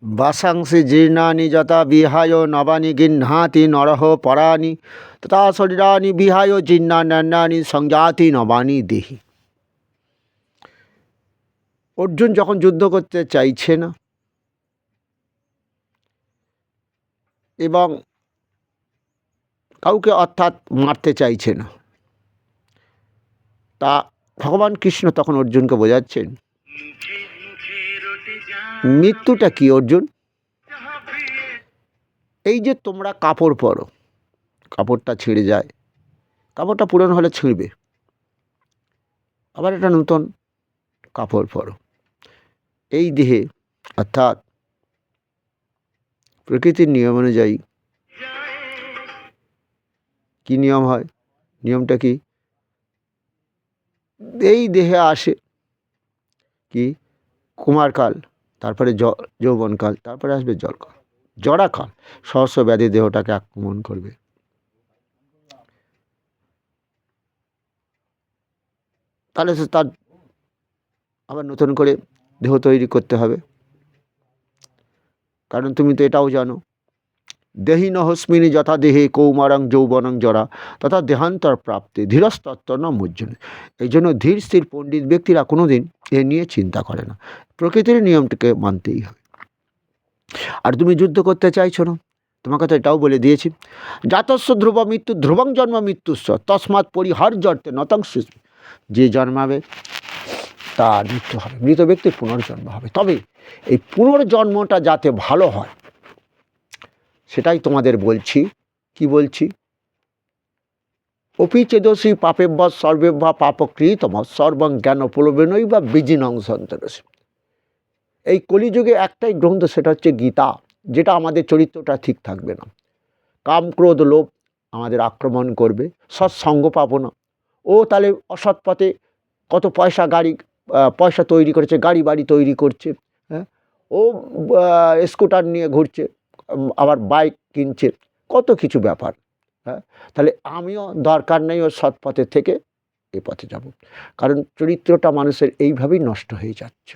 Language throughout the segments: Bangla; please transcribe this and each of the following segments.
বাসাংসি জীর্ণানি যথা বিহায় নবানি গৃহ্ণাতি নরহ পরাণি তথা শরীরানি বিহায় জীর্ণান্যানি সংজাতি নবানি দেহি। অর্জুন যখন যুদ্ধ করতে চাইছে না এবং কাউকে অর্থাৎ মারতে চাইছে না, তা ভগবান কৃষ্ণ তখন অর্জুনকে বোঝাচ্ছেন মৃত্যুটা কি অর্জুন। এই যে তোমরা কাপড় পরো, কাপড়টা ছিঁড়ে যায়, কাপড়টা পুরনো হলে ছিঁড়বে, আবার একটা নতুন কাপড় পরো। এই দেহে অর্থাৎ প্রকৃতির নিয়ম অনুযায়ী কি নিয়ম হয়, নিয়মটা কি, এই দেহে আসে কি কুমারকাল, তারপরে যৌবনকাল, তারপরে আসবে জলকাল, জরাকাল, সহস্র ব্যাধি দেহটাকে আক্রমণ করবে। তাহলে তার আবার নতুন করে দেহ তৈরি করতে হবে। কারণ তুমি তো এটাও জানো, দেহি নহস্মিনী যথা দেহে কৌমারং যৌবনং জরা তথা দেহান্তর প্রাপ্তি ধীরস্তত্ব ন মুজ্জনে। এই জন্য ধীর স্থির পণ্ডিত ব্যক্তিরা কোনোদিন এ নিয়ে চিন্তা করে না, প্রকৃতির নিয়মটাকে মানতেই হবে। আর তুমি যুদ্ধ করতে চাইছো না, তোমাকে তো এটাও বলে দিয়েছি, জাতস্য ধ্রুব মৃত্যু ধ্রুবং জন্ম মৃত্যুস্ব তস্মাৎ পরিহার্যর্তে নতং সুস্মি। যে জন্মাবে তার মৃত্যু হবে, মৃত ব্যক্তির পুনর্জন্ম হবে। তবে এই পুনর্জন্মটা যাতে ভালো হয় সেটাই তোমাদের বলছি। কি বলছি, অপি চেদসী পাপেব্বা সর্বেব্বা পাপকৃতম সর্বং জ্ঞান প্রলোভনই বা বীজিনং সন্তরসী। এই কলিযুগে একটাই গ্রন্থ, সেটা হচ্ছে গীতা, যেটা আমাদের চরিত্রটা ঠিক থাকবে না। কাম ক্রোধ লোভ আমাদের আক্রমণ করবে, সৎসঙ্গ পাবো না। ও তাহলে অসৎ পথে কত পয়সা তৈরি করেছে, গাড়ি বাড়ি তৈরি করছে, হ্যাঁ, ও স্কুটার নিয়ে ঘুরছে, আবার বাইক কিনছে, কত কিছু ব্যাপার, হ্যাঁ। তাহলে আমিও দরকার নেই ওর সৎ পথে থেকে এ পথে যাব, কারণ চরিত্রটা মানুষের এইভাবেই নষ্ট হয়ে যাচ্ছে।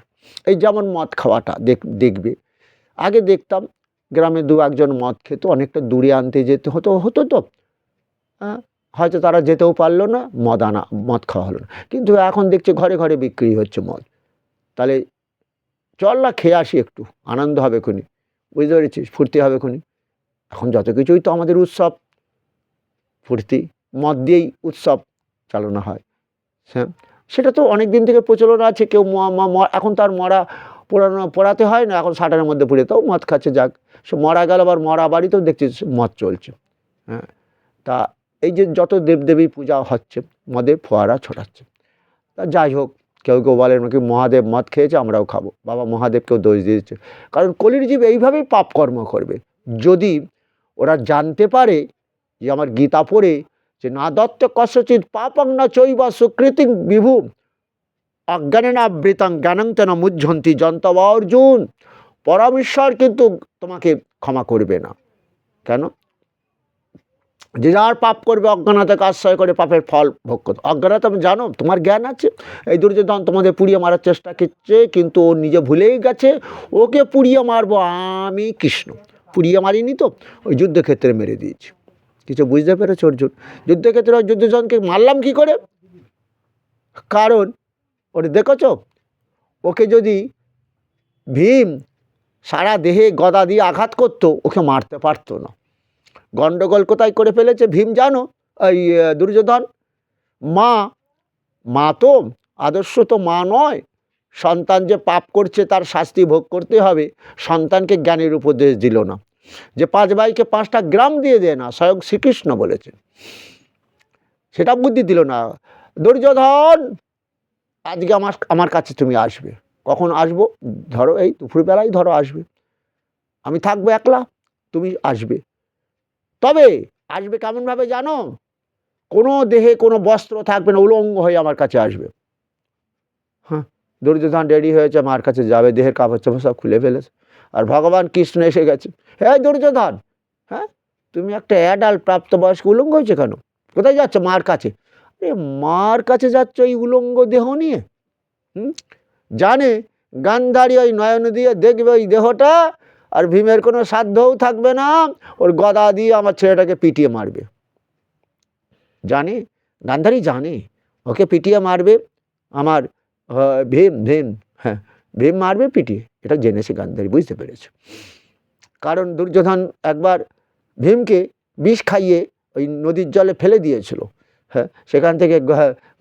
এই যেমন মদ খাওয়াটা দেখবে, আগে দেখতাম গ্রামে দু একজন মদ খেত, অনেকটা দূরে আনতে যেতে হতো তো, হ্যাঁ, হয়তো তারা যেতেও পারলো না, মদ খাওয়া হলো না। কিন্তু এখন দেখছে ঘরে ঘরে বিক্রি হচ্ছে মদ, তাহলে চল না খেয়ে আসি, একটু আনন্দ হবে খুনি, বুঝতে পেরেছিস, ফুর্তি হবে খুনি। এখন যত কিছুই তো আমাদের উৎসব, ফুর্তি, মদ দিয়েই উৎসব চালানো হয়, হ্যাঁ। সেটা তো অনেক দিন থেকে প্রচলন আছে। কেউ এখন তার পোড়াতে হয় না, এখন শাটারের মধ্যে পুড়ে তো মদ খাচ্ছে, যাক, সে মরা গেল, আবার মরা বাড়িতেও দেখছি মদ চলছে, হ্যাঁ। তা এই যে যত দেবদেবী পূজা হচ্ছে, মদের ফোয়ারা ছোটাচ্ছে। তা যাই হোক, কেউ কেউ বলেন নাকি মহাদেব মদ খেয়েছে আমরাও খাবো, বাবা মহাদেবকেও দোষ দিয়েছে। কারণ কলির জীব এইভাবেই পাপকর্ম করবে। যদি ওরা জানতে পারে যে আমার গীতা পড়ে যে না দত্ত কস্যচিৎ পাপং না চৈবা সুকৃতিং বিভু অজ্ঞানে না আবৃতং জ্ঞানং তেন মুহ্যন্তি যন্তব অর্জুন, পরমেশ্বর কিন্তু তোমাকে ক্ষমা করবে না। কেন? যে যার পাপ করবে অজ্ঞানতাকে আশ্রয় করে পাপের ফল ভোগ করতে। অজ্ঞানতা তুমি জানো, তোমার জ্ঞান আছে। এই দুর্যোধন তোমাদের পুড়িয়ে মারার চেষ্টা করছে, কিন্তু ও নিজে ভুলেই গেছে ওকে পুড়িয়ে মারবো আমি কৃষ্ণ। পুড়িয়ে মারিনি তো, ওই যুদ্ধক্ষেত্রে মেরে দিয়েছি। কিছু বুঝতে পেরেছ অর্জুন? যুদ্ধক্ষেত্রে যুদ্ধজনকে মারলাম কি করে? কারণ ওটা দেখেছ, ওকে যদি ভীম সারা দেহে গদা দিয়ে আঘাত করতো, ওকে মারতে পারতো না। গণ্ডগোল কোথায় করে ফেলেছে ভীম জানো? এই দুর্যোধন মা তো আদর্শ তো মা নয়। সন্তান যে পাপ করছে তার শাস্তি ভোগ করতে হবে, সন্তানকে জ্ঞানের উপদেশ দিল না। যে 5 ভাইকে 5টা গ্রাম দিয়ে দেয় না, স্বয়ং শ্রীকৃষ্ণ বলেছেন, সেটা বুদ্ধি দিল না। দুর্যোধন আজকে আমার কাছে তুমি আসবে। কখন আসবো? ধরো এই দুপুরবেলায় ধরো আসবে, আমি থাকবো একলা, তুমি আসবে। তবে আসবে কেমনভাবে জানো? কোনো দেহে কোনো বস্ত্র থাকবে না, উলঙ্গ হয়ে আমার কাছে আসবে। হ্যাঁ, দুর্যোধন রেডি হয়েছে, মার কাছে যাবে, দেহের কাপড় চাপড় সব খুলে ফেলেছে, আর ভগবান কৃষ্ণ এসে গেছে। হ্যাঁ দুর্যোধন, হ্যাঁ তুমি একটা অ্যাডাল্ট প্রাপ্তবয়স্ক, উলঙ্গ হয়েছে কেন? কোথায় যাচ্ছ? মার কাছে। মার কাছে যাচ্ছ এই উলঙ্গ দেহ নিয়ে? জানে গান্ধারী ওই নয়ন দিয়ে দেখবে ওই দেহটা আর ভীমের কোনো সাধ্যও থাকবে না ওর গদা দিয়ে আমার ছেলেটাকে পিটিয়ে মারবে। জানে, গান্ধারী জানে ওকে পিটিয়ে মারবে আমার ভীম, ভীম, হ্যাঁ ভীম মারবে পিটিয়ে, এটা জেনেছে গান্ধারী, বুঝতে পেরেছে। কারণ দুর্যোধন একবার ভীমকে বিষ খাইয়ে ওই নদীর জলে ফেলে দিয়েছিল, হ্যাঁ সেখান থেকে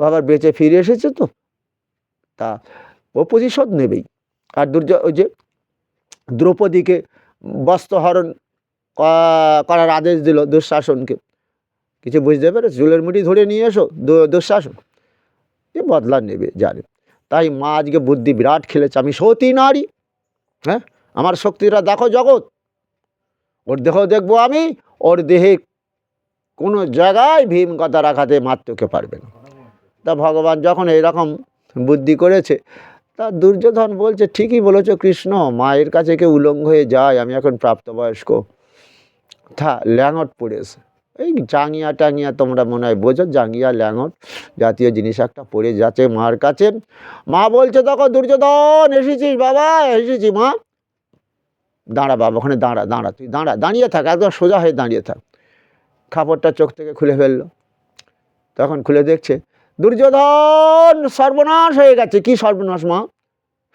আবার বেঁচে ফিরে এসেছে, তো তা ও প্রতিশোধ নেবেই। আর ওই যে দ্রৌপদীকে বস্ত্রহরণ করার আদেশ দিল দুঃশাসনকে, কিছু বুঝতে পেরে চুলের মুঠি ধরে নিয়ে এসো দুঃশাসন, এ বদলা নেবে জানে। তাই মা আজকে বুদ্ধি বিরাট খেলেছে, আমি সতী নারী, হ্যাঁ আমার শক্তিটা দেখো জগৎ, ওর দেহ দেখবো আমি, ওর দেহে কোনো জায়গায় ভীম কথা রাখাতে মারতে পারবে না। তা ভগবান যখন এইরকম বুদ্ধি করেছে, তা দুর্যোধন বলছে ঠিকই বলেছো কৃষ্ণ, মায়ের কাছে কেউ উলঙ্গ হয়ে যায়, আমি এখন প্রাপ্তবয়স্ক, তা ল্যাঙট পড়েছে, এই জাঙ্গিয়া টাঙ্গিয়া তোমরা মনে হয় বোঝো, জাঙ্গিয়া ল্যাঙট জাতীয় জিনিস একটা পড়ে যাচ্ছে মার কাছে। মা বলছে তখন দুর্যোধন এসেছিস বাবা, এসেছি মা, দাঁড়া বাবা ওখানে দাঁড়া, দাঁড়া তুই দাঁড়া, দাঁড়িয়ে থাক, একদম সোজা হয়ে দাঁড়িয়ে থাক। কাপড়টা চোখ থেকে খুলে ফেললো, তখন খুলে দেখছে দুর্যোধন সর্বনাশ হয়ে গেছে। কি সর্বনাশ মা?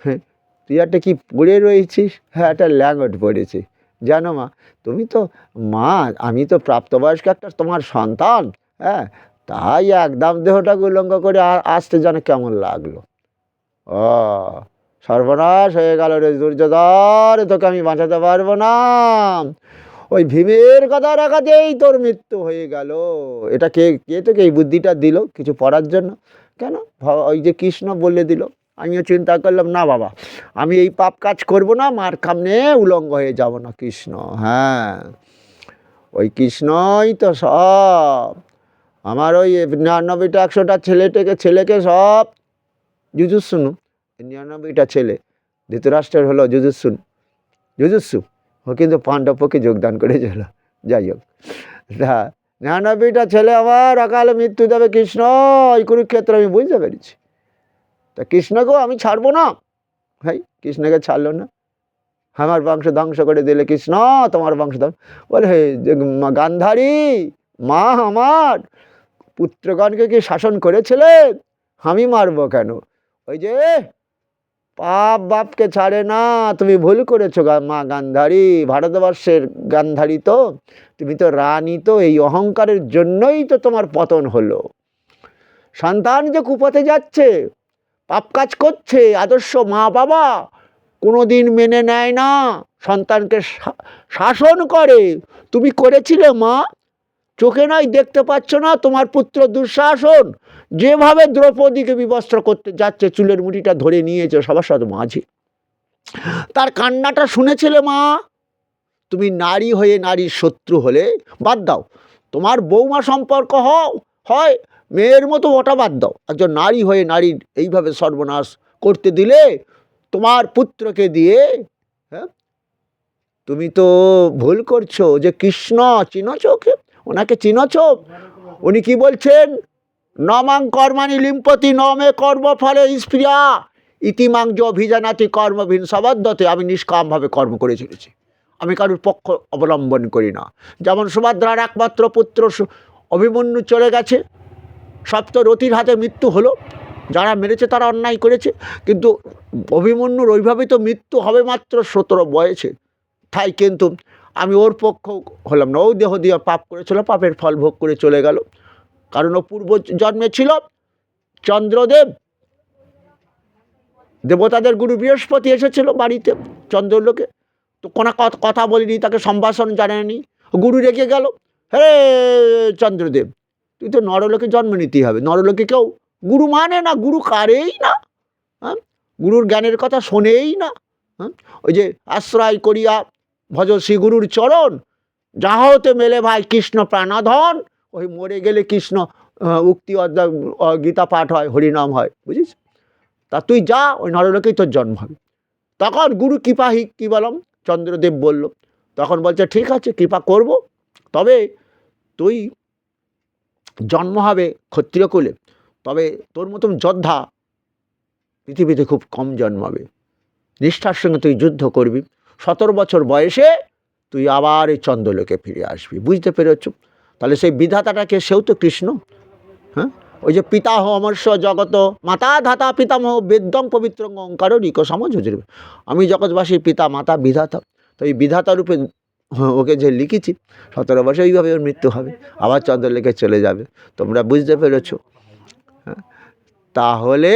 হ্যাঁ তুই একটা কি পড়ে রয়েছিস? হ্যাঁ একটা ল্যাঙ্গট পড়েছি। জানো মা তুমি তো মা, আমি তো প্রাপ্তবয়স্ক একটা তোমার সন্তান, হ্যাঁ তাই একদম দেহটাকে উলঙ্গ করে আসতে যেন কেমন লাগলো। ও সর্বনাশ হয়ে গেল রে দুর্যোধন, তোকে আমি বাঁচাতে পারবো না, ওই ভীমের কথা রাখাতেই তোর মৃত্যু হয়ে গেল। এটা কে কে তোকে এই বুদ্ধিটা দিল কিছু পড়ার জন্য? কেন ওই যে কৃষ্ণ বলে দিল। আমিও চিন্তা করলাম না বাবা, আমি এই পাপ কাজ করব না, মার সামনে উলঙ্গ হয়ে যাব না। কৃষ্ণ, হ্যাঁ ওই কৃষ্ণই তো সব, আমার ওই 99টা 100টা ছেলেকে সব যুজুৎসু, 99টা ছেলে ধৃতরাষ্ট্রের হলো যুজুৎসু, ও কিন্তু পাণ্ডবকে যোগদান করেছিল। যাই হোক, তা 99টা ছেলে আমার অকালে মৃত্যু দেবে কৃষ্ণ ওই কুরুক্ষেত্র, আমি বুঝতে পেরেছি। তা কৃষ্ণকেও আমি ছাড়বো না, ভাই কৃষ্ণকে ছাড়লো না, আমার বংশ ধ্বংস করে দিলে কৃষ্ণ, তোমার বংশ ধ্বংস। বলে হে গান্ধারী মা আমার পুত্রগণকে কি শাসন করেছিলেন, আমি মারবো কেন? ওই যে পাপ বাপকে ছাড়ে না, তুমি ভুল করেছো মা গান্ধারী, ভারতবর্ষের গান্ধারী তো, তুমি তো রানী, তো এই অহংকারের জন্যই তো তোমার পতন হলো। সন্তান যে কুপথে যাচ্ছে, পাপ কাজ করছে, আদর্শ মা বাবা কোনোদিন মেনে নেয় না, সন্তানকে শাসন করে। তুমি করেছিলে মা, চোখে নয় দেখতে পাচ্ছ না তোমার পুত্র দুঃশাসন যেভাবে দ্রৌপদীকে বিবস্ত্র করতে যাচ্ছে, চুলের মুঠিটা ধরে নিয়েছে সবার মাঝে, তার কান্নাটা শুনেছিলে মা? তুমি নারী হয়ে নারীর শত্রু হলে বাদ দাও, তোমার বৌমা সম্পর্ক হয় মেয়ের মতো, ওটা বাদ দাও, একজন নারী হয়ে নারীর এইভাবে সর্বনাশ করতে দিলে তোমার পুত্রকে দিয়ে, হ্যাঁ তুমি তো ভুল করছো। যে কৃষ্ণ চিনছ, ওকে ওনাকে চিনছ? উনি কি বলছেন? নমাং কর্মাণি লিম্পতি নমে কর্ম ফলে স্প্রিয়া ইতিমাং যে অভিজানাতি কর্মভিন সবাদ্যতে, আমি নিষ্কামভাবে কর্ম করে চলেছি, আমি কারোর পক্ষ অবলম্বন করি না। যেমন সুভদ্রার একমাত্র পুত্র অভিমন্যু চলে গেছে, সপ্তরথীর হাতে মৃত্যু হলো, যারা মেরেছে তারা অন্যায় করেছে, কিন্তু অভিমন্যুর ওইভাবেই তো মৃত্যু হবে মাত্র 17 বয়সে, তাই কিন্তু আমি ওর পক্ষ হলাম না। ও দেহ দিয়ে পাপ করেছিল, পাপের ফল ভোগ করে চলে গেল, কারণ ও পূর্ব জন্মে ছিল চন্দ্রদেব, দেবতাদের গুরু বৃহস্পতি এসেছিল বাড়িতে চন্দ্রলোকে, তো কোনো কথা বলিনি, তাকে সম্ভাষণ জানায়নি, গুরু রেগে গেল, হে চন্দ্রদেব তুই তো নরলোকে জন্ম নিতেই হবে, নরলোকে কেউ গুরু মানে না, গুরু কারেই না, হ্যাঁ গুরুর জ্ঞানের কথা শোনেই না, হ্যাঁ ওই যে আশ্রয় করিয়া ভজ শ্রী গুরুর চরণ, যাহা হতে মেলে ভাই কৃষ্ণ প্রাণাধন, ওই মরে গেলে কৃষ্ণ উক্তি অধ্যায় গীতা পাঠ হয়, হরিনাম হয়, বুঝিস? তা তুই যা, ওই নরলোকেই তোর জন্ম হবে। তখন গুরু কৃপাহি কী বলম চন্দ্রদেব বলল, তখন বলছে ঠিক আছে কৃপা করব, তবে তুই জন্ম হবে ক্ষত্রিয় কুলে, তবে তোর মতন যোদ্ধা পৃথিবীতে খুব কম জন্মাবে, নিষ্ঠার সঙ্গে তুই যুদ্ধ করবি, 17 বছর বয়সে তুই আবার এই চন্দ্রলোকে ফিরে আসবি। বুঝতে পেরেছ? তাহলে সেই বিধাতাটাকে, সেও তো কৃষ্ণ। হ্যাঁ, ওই যে পিতাহ অমর্ষ জগত মাতা ধাতা পিতামহ বেদম পবিত্র অঙ্কার রিক সমঝুজুর, আমি জগৎবাসীর পিতা মাতা বিধাতা। তো এই বিধাতা রূপে ওকে যে লিখেছি, 17 বছর এইভাবে ওর মৃত্যু হবে, আবার চন্দ্রলোকে চলে যাবে। তোমরা বুঝতে পেরেছ? হ্যাঁ, তাহলে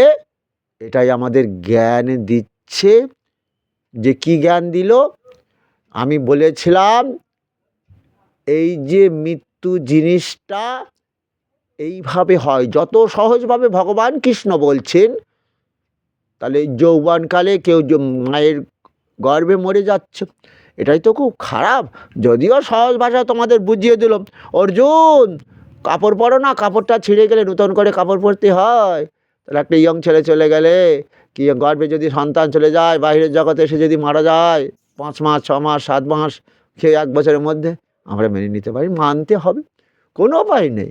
এটাই আমাদের জ্ঞান দিচ্ছে। যে কি জ্ঞান দিল? আমি বলেছিলাম এই যে মৃত্যু জিনিসটা এইভাবে হয়, যত সহজভাবে ভগবান কৃষ্ণ বলছেন। তাহলে যৌবনকালে কেউ মায়ের গর্ভে মরে যাচ্ছে, এটাই তো খুব খারাপ। যদিও সহজ ভাষা তোমাদের বুঝিয়ে দিল, অর্জুন কাপড় পরো না, কাপড়টা ছিঁড়ে গেলে নতুন করে কাপড় পরতে হয়। তাহলে একটা ইয়ং ছেলে চলে গেলে, কি গর্ভে যদি সন্তান চলে যায়, বাইরের জগতে এসে যদি মারা যায় 5 মাস 6 মাস 7 মাস খেয়ে 1 বছরের মধ্যে, আমরা মেনে নিতে পারি, মানতে হবে, কোনো উপায় নেই।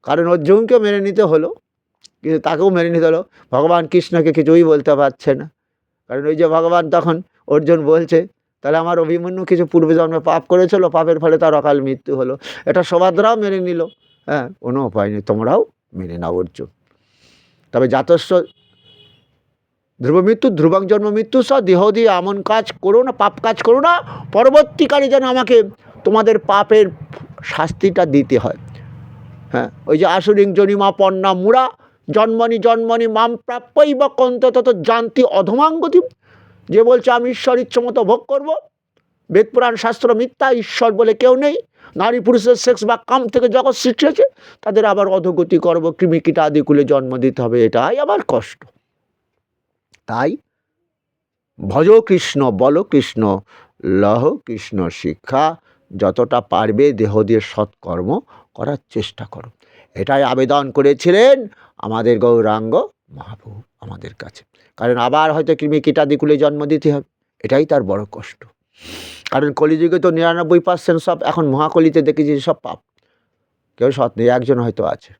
কারণ অর্জুনকেও মেনে নিতে হলো, কিন্তু তাকেও মেনে নিতে হলো, ভগবান কৃষ্ণকে কিছুই বলতে পারছে না। কারণ ওই যে ভগবান তখন অর্জুন বলছে, তাহলে আমার অভিমন্যু কিছু পূর্বজন্মে পাপ করেছিল, পাপের ফলে তার অকাল মৃত্যু হলো। এটা সুভদ্রাও মেনে নিল। হ্যাঁ, কোনো উপায় নেই, তোমরাও মেনে নাও অর্জুন। তবে জাতস্য ধ্রুব মৃত্যু ধ্রুবং জন্ম মৃত্যু স, দেহ দিয়ে এমন কাজ করো না, পাপ কাজ করো না, পরবর্তীকালে যেন আমাকে তোমাদের পাপের শাস্তিটা দিতে হয়। হ্যাঁ, ওই যে আসুরিং জনিমা পন্না মুড়া জন্মনি জন্মনি মাম প্রাপ্যই বা কন্ত তত জানতি অধমাঙ্গতি, যে বলছে আমি ঈশ্বর ইচ্ছামতো ভোগ করব, বেদ পুরাণ শাস্ত্র মিথ্যা, ঈশ্বর বলে কেউ নেই, নারী পুরুষের সেক্স বা কাম থেকে জগৎ সৃষ্টি হয়েছে, তাদের আবার অধোগতি করব, কৃমিকীটা আদিকুলে জন্ম দিতে হবে, এটাই আমার কষ্ট। তাই ভজ কৃষ্ণ, বল কৃষ্ণ, লহ কৃষ্ণ শিক্ষা, যতটা পারবে দেহ দিয়ে সৎকর্ম করার চেষ্টা করো। এটাই আবেদন করেছিলেন আমাদের গৌরাঙ্গ মহাপ্রভু আমাদের কাছে। কারণ আবার হয়তো কৃমিকীটাদিকুলে জন্ম দিতে হবে, এটাই তার বড় কষ্ট। কারণ কলিযুগে তো 99% সব, এখন মহাকলিতে দেখেছি সব পাপ, কেউ সৎ নেই, একজন হয়তো আছে।